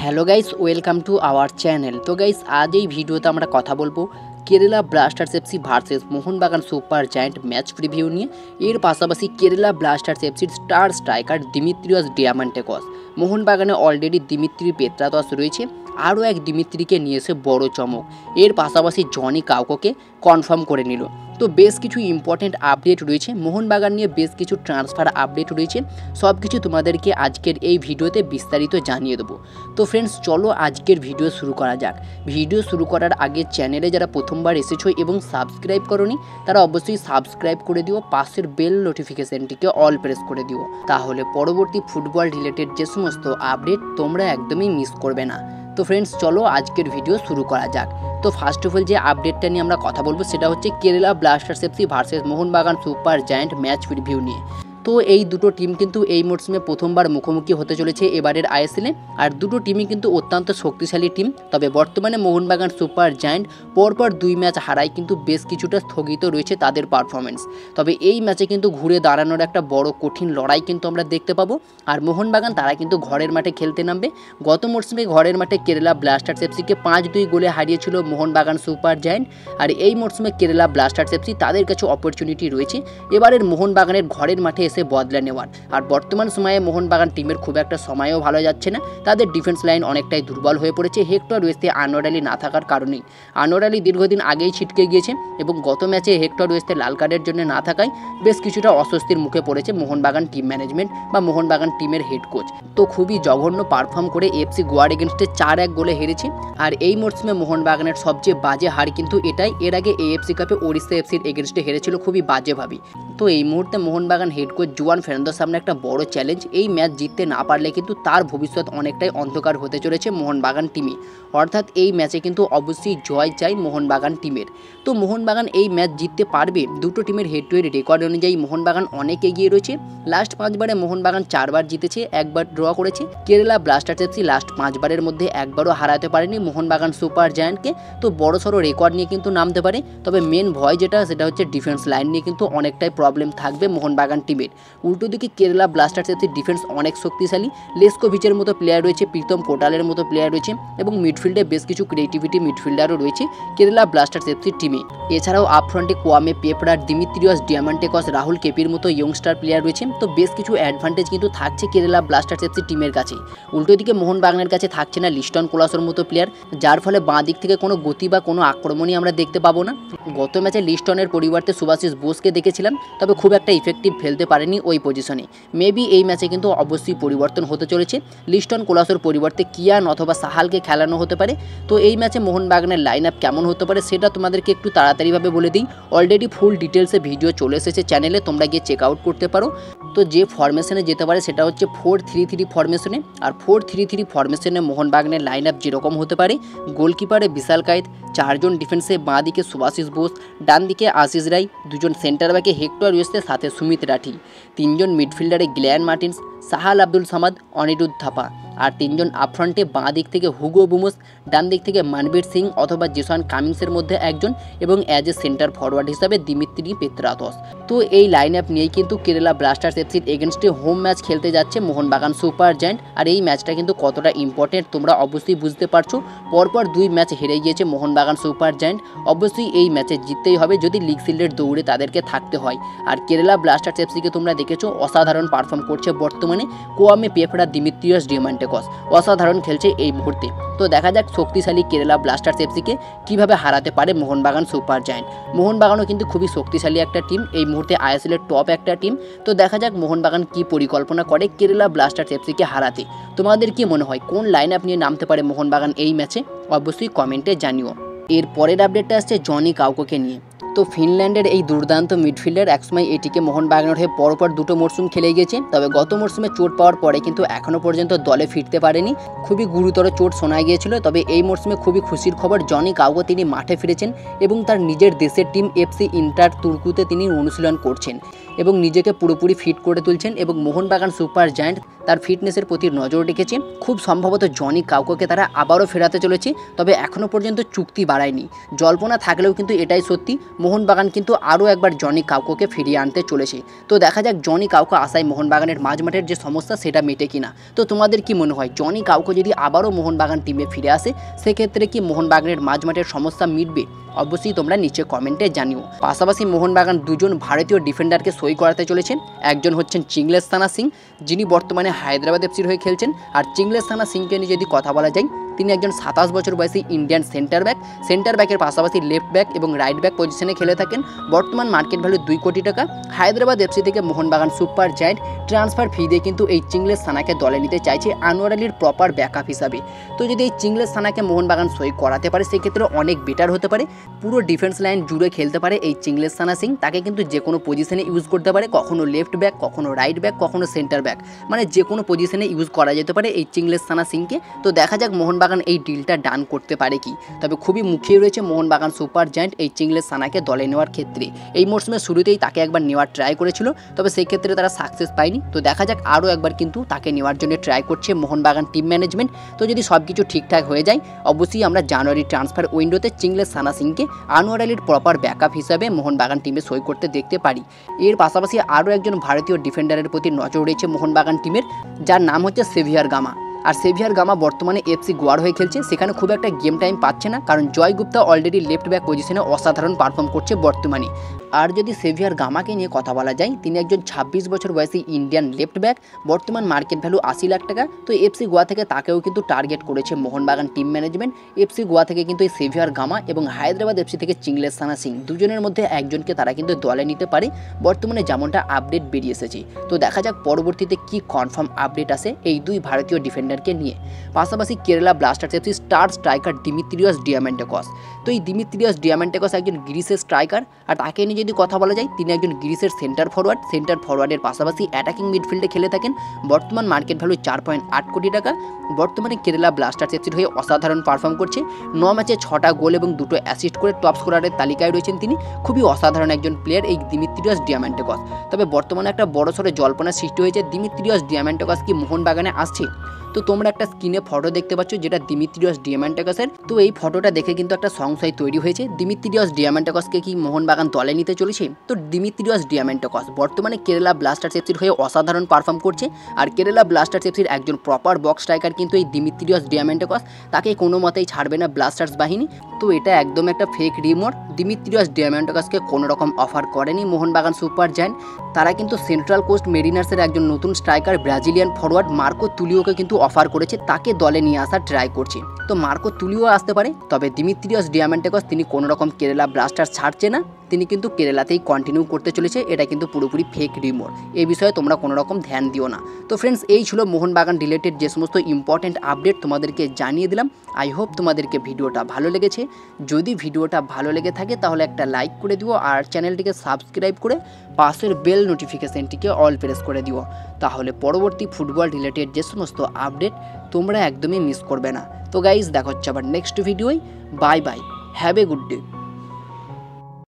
Hello guys, welcome to our channel. তো guys, আজ এই ভিডিওতে আমরা কথা বলবো Kerala Blasters FC versus Mohun Bagan super giant match preview নিয়ে। এর পাশাপাশি কেরালা ব্লাস্টার্স এফসির স্টার স্ট্রাইকার দিমিত্রিয়স ডিয়ামান্টেকস, মোহনবাগানে অলরেডি দিমিত্রি পেত্রাতস রয়েছে, আরও এক দিমিত্রিকে নিয়ে এসে বড় চমক। এর পাশাপাশি জনি কাউকোকে কনফার্ম করে নিল। তো বেশ কিছু ইম্পর্টেন্ট আপডেট রয়েছে, মোহনবাগান নিয়ে বেশ কিছু ট্রান্সফার আপডেট রয়েছে, সব কিছু তোমাদেরকে আজকের এই ভিডিওতে বিস্তারিত জানিয়ে দেবো। তো ফ্রেন্ডস, চলো আজকের ভিডিও শুরু করা যাক। ভিডিও শুরু করার আগে চ্যানেলে যারা প্রথমবার এসেছো এবং সাবস্ক্রাইব করোনি তারা অবশ্যই সাবস্ক্রাইব করে দিও, পাশের বেল নোটিফিকেশনটিকে অল প্রেস করে দিও, তাহলে পরবর্তী ফুটবল রিলেটেড যে সমস্ত আপডেট তোমরা একদমই মিস করবে না। তো ফ্রেন্ডস, চলো আজকের ভিডিও শুরু করা যাক। তো ফার্স্ট অফ অল যে আপডেটটা নিয়ে আমরা কথা বলবো সেটা হচ্ছে Kerala Blasters FC versus Mohun Bagan super giant match preview নিয়ে। তো এই দুটো টিম কিন্তু এই মরশুমে প্রথমবার মুখোমুখি হতে চলেছে এবারের আইএসএলে, আর দুটো টিমই কিন্তু অত্যন্ত শক্তিশালী টিম। তবে বর্তমানে মোহনবাগান সুপার জায়ান্ট পরপর 2 ম্যাচ হারায় কিন্তু বেশ কিছুটা স্থগিত রয়েছে তাদের পারফরমেন্স। তবে এই ম্যাচে কিন্তু ঘুরে দাঁড়ানোর একটা বড় কঠিন লড়াই কিন্তু আমরা দেখতে পাবো। আর মোহনবাগান তারা কিন্তু ঘরের মাঠে খেলতে নামবে। গত মরশুমে ঘরের মাঠে কেরালা ব্লাস্টার্স এফসিকে 5-2 গোলে হারিয়েছিল মোহনবাগান সুপার জায়ান্ট, আর এই মরশুমে কেরালা ব্লাস্টার্স এফসি তাদের কাছে অপরচুনিটি রয়েছে এবারের মোহনবাগানের ঘরের মাঠে এসে বদলা নেওয়ার। আর বর্তমান সময়ে মোহনবাগান টিমের খুব একটা সময়ও ভালো যাচ্ছে না, তাদের ডিফেন্স লাইন অনেকটাই দুর্বল হয়ে পড়েছে হেক্টর ওয়েস্টে আনোয়ার আলী না থাকার কারণেই। আনোয়ার আলী দীর্ঘদিন আগেই ছিটকে গিয়েছে এবং গত ম্যাচে হেক্টর ওয়েস্টে লাল কার্ডের জন্য না থাকায় বেশ কিছুটা অস্বস্তির মুখে পড়েছে মোহনবাগান টিম ম্যানেজমেন্ট বা মোহনবাগান টিমের হেড কোচ। তো খুবই জঘন্য পারফর্ম করে এফসি গোয়ার এগেনস্টে 4-1 গোলে হেরেছে। আর এই মরশুমে মোহনবাগানের সবচেয়ে বাজে হার কিন্তু এটাই, এর আগে এএফসি কাপে ওড়িশা এফসির এগেনস্টে হেরেছিল খুবই বাজেভাবে। তো এই মুহূর্তে মোহনবাগান হেড কোচ জুয়ান ফের্নান্দোর সামনে একটা বড় চ্যালেঞ্জ, এই ম্যাচ জিততে না পারলে কিন্তু তার ভবিষ্যৎ অনেকটাই অন্ধকার হতে চলেছে মোহনবাগান টিমে। অর্থাৎ এই ম্যাচে কিন্তু অবশ্যই জয় চাই মোহনবাগান টিমের। তো মোহনবাগান এই ম্যাচ জিততে পারবে। দুটো টিমের হেড টু হেড রেকর্ড অনুযায়ী মোহনবাগান অনেক এগিয়ে রয়েছে। লাস্ট 5 বারে মোহনবাগান 4 বার জিতেছে, 1 বার ড্র করেছে। কেরালা ব্লাস্টার্স এফসি লাস্ট 5 বারের মধ্যে একবারও হারাতে পারেনি মোহনবাগান সুপার জায়ান্টকে। তো বড়সড় রেকর্ড নিয়ে কিন্তু নামতে পারে। তবে মেন ভয় যেটা সেটা হচ্ছে ডিফেন্স লাইন নিয়ে কিন্তু অনেকটাই প্রবলেম থাকবে মোহনবাগান টিমের। উল্টো দিকে কেরালা ব্লাস্টার্স এফসির ডিফেন্স অনেক শক্তিশালী, লেস্কোভিচের মতো প্লেয়ার রয়েছে, প্রীতম কোটালের মতো প্লেয়ার রয়েছে এবং মিডফিল্ডে বেশ কিছু ক্রিয়েটিভিটি মিডফিল্ডারও রয়েছে কেরালা ব্লাস্টার্স এফসির টিমে। এছাড়াও আপফ্রন্টে কোয়ামে পেপড়ার, দিমিত্রিয়স ডিয়ামান্টেকস, রাহুল কেপির মতো ইয়ংস্টার প্লেয়ার রয়েছে। তো বেশ কিছু অ্যাডভান্টেজ কিন্তু থাকছে কেরালা ব্লাস্টার্স এফসি টিমের কাছে। উল্টো দিকে মোহনবাগানের কাছে থাকছে না লিস্টন কোলাসোর মতো প্লেয়ার, যার ফলে বাঁ দিক থেকে কোনো গতি বা কোনো আক্রমণই আমরা দেখতে পাবো না। গত ম্যাচে লিস্টনের পরিবর্তে সুভাশিস বোসকে দেখেছিলাম, তবে খুব একটা ইফেক্টিভ ফেলতে পারেনি ওই পজিশনে। মেবি এই ম্যাচে কিন্তু অবশ্যই পরিবর্তন হতে চলেছে, লিস্টন কোলাসোর পরিবর্তে কিয়ান অথবা সাহালকে খেলানো হতে পারে। তো এই ম্যাচে মোহনবাগানের লাইন আপ কেমন হতে পারে সেটা তোমাদেরকে একটু তাড়াতাড়িভাবে বলে দিই। অলরেডি ফুল ডিটেলসে ভিডিও চলে এসেছে চ্যানেলে, তোমরা গিয়ে চেক আউট করতে পারো। তো যে ফরমেশনে যেতে পারে সেটা হচ্ছে 4-3-3 ফরমেশনে। আর 4-3-3 ফরমেশনে মোহনবাগানের লাইন আপ যেরকম হতে পারে, গোলকিপারে বিশাল কায়েত, 4 জন ডিফেন্সে, বাঁ দিকে সুভাশিস বোস, ডান দিকে আশিস রায়, 2 জন সেন্টার ব্যাকে হেক্টর ওয়েস্টের সাথে সুমিত রাঠি, 3 জন মিডফিল্ডারে গ্ল্যান মার্টিন্স, সাহাল আব্দুল সামাদ, অনিরুদ্ধ থাপা, আর 3 জন আপফ্রন্টে, বাঁ দিক থেকে হুগো বুমোস, ডান দিক থেকে মনবীর সিং অথবা জেসন কামিংসের মধ্যে একজন, এবং অ্যাজ এ সেন্টার ফরওয়ার্ড হিসাবে দিমিত্রি পেত্রাতস। তো এই লাইন আপ নিয়েই কিন্তু কেরালা ব্লাস্টার্স এফসির এগেনস্টে হোম ম্যাচ খেলতে যাচ্ছে মোহনবাগান সুপার জায়ান্ট। আর এই ম্যাচটা কিন্তু কতটা ইম্পর্টেন্ট তোমরা অবশ্যই বুঝতে পারছো। পরপর 2 ম্যাচ হেরে গিয়েছে মোহনবাগান সুপার জায়ান্ট, অবশ্যই এই ম্যাচে জিততেই হবে যদি লিগ শিল্ডের দৌড়ে তাদেরকে থাকতে হয়। আর কেরালা ব্লাস্টার্স এফসিকে তোমরা দেখেছো অসাধারণ পারফর্ম করছে বর্তমানে কোয়ামে পেপড়া, দিমিত্রিয়স ডিয়ামান্টেকস অসাধারণ খেলছে এই মুহূর্তে। তো দেখা যাক শক্তিশালী কেরালা ব্লাস্টার্স এফসিকে কিভাবে হারাতে পারে মোহনবাগান সুপার জায়ান্ট। মোহনবাগানও কিন্তু খুবই শক্তিশালী একটা টিম, এই মুহূর্তে আইএসএলের টপ একটা টিম। তো দেখা যাক মোহনবাগান কি পরিকল্পনা করে কেরালা ব্লাস্টার্স এফসিকে হারাতে। তোমাদের কি মনে হয় কোন লাইন আপ নিয়ে নামতে পারে মোহনবাগান এই ম্যাচে? অবশ্যই কমেন্টে জানিও। এর পরের আপডেটটা আসছে জনি কাউকোকে নিয়ে। তো ফিনল্যান্ডের এই দুর্দান্ত মিডফিল্ডার একসময় এটিকে মোহনবাগানের হয়ে পরপর 2টো মরশুম খেলে গিয়েছে। তবে গত মরশুমে চোট পাওয়ার পরে কিন্তু এখনও পর্যন্ত দলে ফিরতে পারেনি, খুবই গুরুতর চোট শোনা গিয়েছিল। তবে এই মরশুমে খুবই খুশির খবর, জনি কাউকো তিনি মাঠে ফিরেছেন এবং তার নিজের দেশের টিম এফসি ইন্টার তুর্কুতে তিনি অনুশীলন করছেন এবং নিজেকে পুরোপুরি ফিট করে তুলছেন। এবং মোহনবাগান সুপার জায়ান্ট তার ফিটনেসের প্রতি নজর রেখেছে। খুব সম্ভবত জনি কাউকোকে তারা আবারও ফেরাতে চলেছে, তবে এখনও পর্যন্ত চুক্তি বাড়ায়নি। জল্পনা থাকলেও কিন্তু এটাই সত্যি, মোহনবাগান কিন্তু আরও একবার জনি কাউকোকে ফিরিয়ে আনতে চলেছে। তো দেখা যাক জনি কাউকো আসায় মোহনবাগানের মাঝমাঠের যে সমস্যা সেটা মেটে কিনা। তো তোমাদের কি মনে হয়, জনি কাউকো যদি আবারও মোহনবাগান টিমে ফিরে আসে সেক্ষেত্রে কি মোহনবাগানের মাঝমাঠের সমস্যা মিটবে? অবশ্যই তোমরা নিচে কমেন্টে জানিও। পাশাপাশি মোহনবাগান দুজন ভারতীয় ডিফেন্ডারকে সই করাতে চলেছেন। একজন হচ্ছেন চিংলেস্তানা সিং, যিনি বর্তমানে হায়দ্রাবাদ এফসির হয়ে খেলছেন। আর চিংলেস্তানা সিংকে নিয়ে যদি কথা বলা যায়, তিনি একজন 27 বছর বয়সী ইন্ডিয়ান সেন্টার ব্যাকের পাশাপাশি লেফট ব্যাক এবং রাইট ব্যাক পজিশনে খেলে থাকেন। বর্তমান মার্কেট ভ্যালু 2 কোটি টাকা। হায়দ্রাবাদ এফসি থেকে মোহনবাগান সুপার জায়ান্ট ট্রান্সফার ফি দিয়ে কিন্তু এই চিংলেস্তানাকে দলে নিতে চাইছে আনোয়ার আলীর প্রপার ব্যাকআপ হিসাবে। তো যদি এই চিংলেস্তানাকে মোহনবাগান সই করাতে পারে সেক্ষেত্রে অনেক বেটার হতে পারে। পুরো ডিফেন্স লাইন জুড়ে খেলতে পারে এই চিংলেস্তানা সিং। তাকে কিন্তু যে কোনো পজিশনে ইউজ করতে পারে, কখনো লেফট ব্যাক, কখনো রাইট ব্যাক, কখনো সেন্টার ব্যাক, মানে যে কোনো পজিশনে ইউজ করা যেতে পারে এই চিংলেস্তানা সিংকে। তো দেখা যাক মোহনবাগান এই ডিলটা ডান করতে পারে কি। তবে খুবই মুখিয়ে রয়েছে মোহনবাগান সুপার জায়ান্ট এই চিংলেস্তানাকে দলে নেওয়ার ক্ষেত্রে। এই মরশুমের শুরুতেই তাকে একবার নেওয়ার ট্রাই করেছিল, তবে সেই ক্ষেত্রে তারা সাকসেস পায়নি। তো দেখা যাক আরও একবার কিন্তু তাকে নেওয়ার জন্য ট্রাই করছে মোহনবাগান টিম ম্যানেজমেন্ট। তো যদি সব কিছু ঠিকঠাক হয়ে যায় অবশ্যই আমরা জানুয়ারি ট্রান্সফার উইন্ডোতে চিংলেস্তানা সিংকে আনোয়ার আলীর প্রপার ব্যাকআপ হিসাবে মোহনবাগান টিমে সই করতে দেখতে পারি। এর পাশাপাশি আরও একজন ভারতীয় ডিফেন্ডারের প্রতি নজর রয়েছে মোহনবাগান টিমের, যার নাম হচ্ছে সেভিয়ার গামা। আর সেভিয়ার গামা বর্তমানে এফসি গোয়ার হয়ে খেলছে, সেখানে খুব একটা গেম টাইম পাচ্ছে না, কারণ জয় গুপ্তা অলরেডি লেফট ব্যাক পজিশনে অসাধারণ পারফর্ম করছে বর্তমানে। আর যদি সেভিয়ার গামাকে নিয়ে কথা বলা যায়, তিনি একজন 26 বছর বয়সী ইন্ডিয়ান লেফট ব্যাক, বর্তমান মার্কেট ভ্যালু 80 লাখ টাকা। তো এফসি গোয়া থেকে তাকেও কিন্তু টার্গেট করেছে Mohun Bagan team management. FC Goa থেকে কিন্তু এই সেভিয়ার গামা এবং হায়দ্রাবাদ এফসি থেকে চিংলেস্তানা সিং দুজনের মধ্যে একজনকে তারা কিন্তু দলে নিতে পারে, বর্তমানে যেমনটা আপডেট বেরিয়ে এসেছে। তো দেখা যাক পরবর্তীতে কি কনফার্ম আপডেট আসে এই দুই ভারতীয় ডিফেন্ডারকে নিয়ে। পাশাপাশি Kerala Blasters FC star striker Dimitrios Diamantakos. তো এই দিমিত্রিয়াস ডিয়ামেন্টেকস একজন গ্রিসের স্ট্রাইকার, আর তাকে নিয়ে যদি কথা বলা যায় তিনি একজন গ্রিসের সেন্টার ফরওয়ার্ডের পাশাপাশি অ্যাটাকিং মিডফিল্ডে খেলে থাকেন। বর্তমান মার্কেট ভ্যালু 4.8 কোটি টাকা। বর্তমানে কেরালা ব্লাস্টার্স এফসির হয়ে অসাধারণ পারফর্ম করছে। 9 ম্যাচে 6টা গোল এবং 2টো অ্যাসিস্ট করে টপ স্কোরারের তালিকায় রয়েছেন তিনি। খুবই অসাধারণ একজন প্লেয়ার এই দিমিত্রিয়াস ডিয়ামেন্টেকস। তবে বর্তমানে একটা বড়সড় জল্পনার সৃষ্টি হয়েছে, দিমিত্রিয়াস ডিয়ামেন্টেকস কি মোহনবাগানে আসছে। তো তোমরা একটা স্ক্রিনে ফটো দেখতে পাচ্ছ যেটা দিমিত্রিয়াস ডিয়ামেন্টেকসের। তো এই ফটোটা দেখে কিন্তু একটা সংশয় তৈরি হয়েছে, দিমিত্রিয়াস ডিয়ামেন্টেকসকে কি মোহনবাগান দলে নিতে চলেছে। তো দিমিত্রিয়াস ডিয়ামেন্টেকস বর্তমানে কেরালা ব্লাস্টার্স এফসির হয়ে অসাধারণ পারফর্ম করছে। আর কেরালা ব্লাস্টার্স এফসির একজন প্রপার বক্স স্ট্রাইকার কিন্তু এই দিমিত্রিয়াস ডিয়ামেন্টেকস, তাকে কোনো মতেই ছাড়বে না ব্লাস্টার্স বাহিনী। তো এটা একদম একটা ফেক রিমোট। দিমিত্রিয়াস ডিয়ামেন্টেকসকে কোনো রকম অফার করেনি মোহনবাগান সুপার জায়ান্ট। তারা কিন্তু সেন্ট্রাল কোস্ট মেরিনার্সের একজন নতুন স্ট্রাইকার ব্রাজিলিয়ান ফরওয়ার্ড মার্কো তুলিওকে কিন্তু অফার করেছে, তাকে দলে নিয়ে আসার ট্রাই করছে। তো মার্কো তুলিও আসতে পারে, তবে দিমিত্রিয়াস ডিয়ামেন্টেকস তিনি কোনো রকম কেরালা ব্লাস্টার্স ছাড়ছে না, তিনি কিন্তু কেরালাতেই কন্টিনিউ করতে চলেছে। এটা কিন্তু পুরোপুরি ফেক রিমোট, এই বিষয়ে তোমরা কোনো রকম ধ্যান দিও না। তো ফ্রেন্ডস, এই ছিল মোহনবাগান রিলেটেড যে সমস্ত ইম্পর্টেন্ট আপডেট তোমাদেরকে জানিয়ে দিলাম। আই হোপ তোমাদেরকে ভিডিওটা ভালো লেগেছে। যদি ভিডিওটা ভালো লেগে থাকে তাহলে একটা লাইক করে দিও, আর চ্যানেলটিকে সাবস্ক্রাইব করে পাশের বেল নোটিফিকেশনটিকে অল প্রেস করে দিও, তাহলে পরবর্তী ফুটবল রিলেটেড যে সমস্ত আপডেট তোমরা একদমই মিস করবে না। তো গাইজ, দেখা হচ্ছে আবার নেক্সট ভিডিওয়। Bye bye, have a good day.